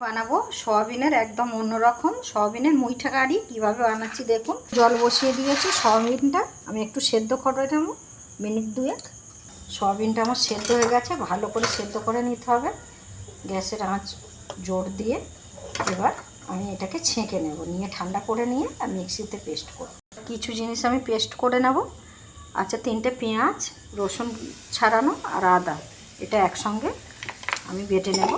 বানাবো সয়াবিনের একদম অন্যরকম সয়াবিনের মুইঠা কারি কীভাবে বানাচ্ছি দেখুন। জল বসিয়ে দিয়েছি, সয়াবিনটা আমি একটু সেদ্ধ করে নেব মিনিট দুয়েক। সয়াবিনটা আমার সেদ্ধ হয়ে গেছে, ভালো করে সেদ্ধ করে নিতে হবে গ্যাসের আঁচ জোর দিয়ে। এবার আমি এটাকে ছেঁকে নেব, নিয়ে ঠান্ডা করে নিয়ে আর মিক্সিতে পেস্ট করব। কিছু জিনিস আমি পেস্ট করে নেব। আচ্ছা, 3টে পেঁয়াজ, রসুন ছাড়ানো আর আদা, এটা একসঙ্গে আমি বেটে নেব।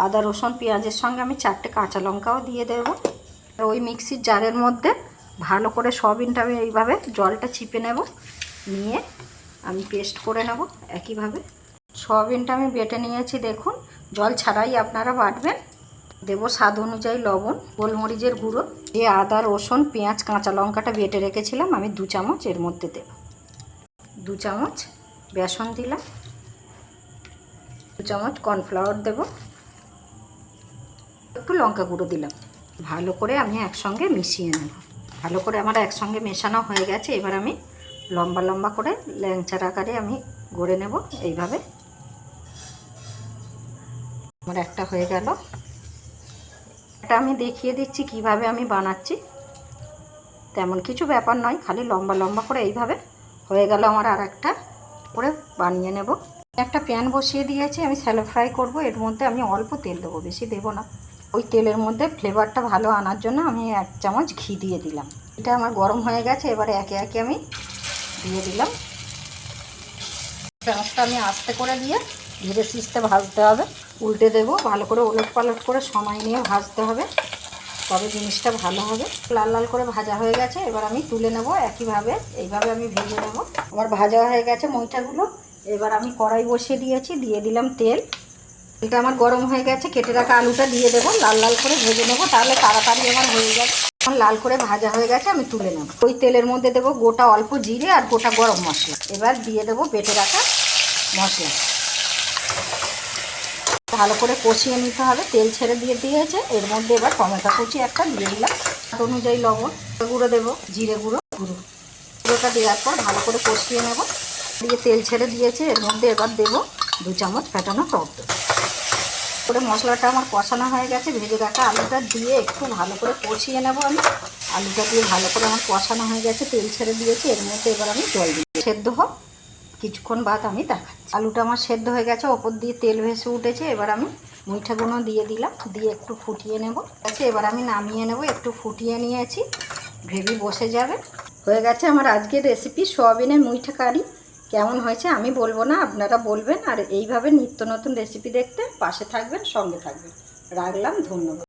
আদা রসুন পেঁয়াজের সঙ্গে আমি 4টে কাঁচা লঙ্কাও দিয়ে দেব। ওই মিক্সির জারের মধ্যে ভালো করে সয়াবিনটা আমি এইভাবে জলটা চিপে নেব, নিয়ে আমি পেস্ট করে নেব একইভাবে। সয়াবিনটা আমি বেটে নিয়েছি দেখুন, জল ছাড়াই আপনারা বাটবেন। দেব স্বাদ অনুযায়ী লবণ, গোলমরিচের গুঁড়ো, যে আদা রসুন পেঁয়াজ কাঁচা লঙ্কাটা বেটে রেখেছিলাম আমি 2 চামচ এর মধ্যে দেব। 2 চামচ বেসন দিলাম, 2 চামচ কর্নফ্লাওয়ার দেব, একটু লঙ্কা গুঁড়ো দিলাম। ভালো করে আমি একসঙ্গে মিশিয়ে নেব। ভালো করে আমার একসঙ্গে মেশানো হয়ে গেছে। এবার আমি লম্বা লম্বা করে ল্যাংচার আকারে আমি গড়ে নেব এইভাবে। আমার একটা হয়ে গেল। এটা আমি দেখিয়ে দিচ্ছি কিভাবে আমি বানাচ্ছি। তেমন কিছু ব্যাপার নয়, খালি লম্বা লম্বা করে এইভাবে হয়ে গেল আমার। আর একটা করে বানিয়ে নেব। একটা প্যান বসিয়ে দিয়েছি, আমি শ্যালো ফ্রাই করব। এর মধ্যে আমি অল্প তেল দেবো, বেশি দেবো না। ওই তেলের মধ্যে ফ্লেভারটা ভালো আনার জন্য আমি 1 চামচ ঘি দিয়ে দিলাম। এটা আমার গরম হয়ে গেছে, এবারে একে একে আমি দিয়ে দিলাম। পেঁয়াজটা আমি আস্তে করে দিয়ে ধীরে সিস্তে ভাজতে হবে। উল্টে দেবো, ভালো করে ওলট পালট করে সময় নিয়ে ভাজতে হবে, তবে জিনিসটা ভালো হবে। লাল লাল করে ভাজা হয়ে গেছে, এবার আমি তুলে নেব একইভাবে। এইভাবে আমি ভেজে নেব। আমার ভাজা হয়ে গেছে মুইঠাগুলো। এবার আমি কড়াই বসিয়ে দিয়েছি, দিয়ে দিলাম তেল। এটা আমার গরম হয়ে গেছে, কেটে রাখা আলুটা দিয়ে দেবো। লাল লাল করে ভেজে নেব, তাহলে তাড়াতাড়ি আমার হয়ে যাবে। আমার লাল করে ভাজা হয়ে গেছে, আমি তুলে নেব। ওই তেলের মধ্যে দেবো গোটা অল্প জিরে আর গোটা গরম মশলা। এবার দিয়ে দেবো বেটে রাখা মশলা। ভালো করে কষিয়ে নিতে হবে। তেল ছেড়ে দিয়েছে। এর মধ্যে এবার টমেটো কুচি একটা দিয়ে দিলাম, অনুযায়ী লবণ, গুঁড়ো দেবো, জিরে গুঁড়োটা দেওয়ার পর ভালো করে কষিয়ে নেব। দিয়ে তেল ছেড়ে দিয়েছে, এর মধ্যে এবার দেবো 2 চামচ ফেটানো টক দই। করে মশলাটা আমার কষানো হয়ে গেছে, ভেজে রাখা আলুটা দিয়ে একটু ভালো করে কষিয়ে নেব আমি। আলুটা দিয়ে ভালো করে আমার কষানো হয়ে গেছে, তেল ছেড়ে দিয়েছি। এর মধ্যে এবার আমি জল দিই, সেদ্ধ হোক। কিছুক্ষণ বাদ আমি দেখাচ্ছি। আলুটা আমার সেদ্ধ হয়ে গেছে, ওপর দিয়ে তেল ভেসে উঠেছে। এবার আমি মুইঠাগুলো দিয়ে দিলাম, দিয়ে একটু ফুটিয়ে নেব। এবার আমি নামিয়ে নেব। একটু ফুটিয়ে নিয়েছি, গ্রেভি বসে যাবে। হয়ে গেছে আমার আজকের রেসিপি সয়াবিনের মুইঠা কারি। কেমন হয়েছে আমি বলবো না, আপনারা বলবেন। আর এইভাবে নিত্য নতুন রেসিপি দেখতে পাশে থাকবেন, সঙ্গে থাকবেন। রাখলাম, ধন্যবাদ।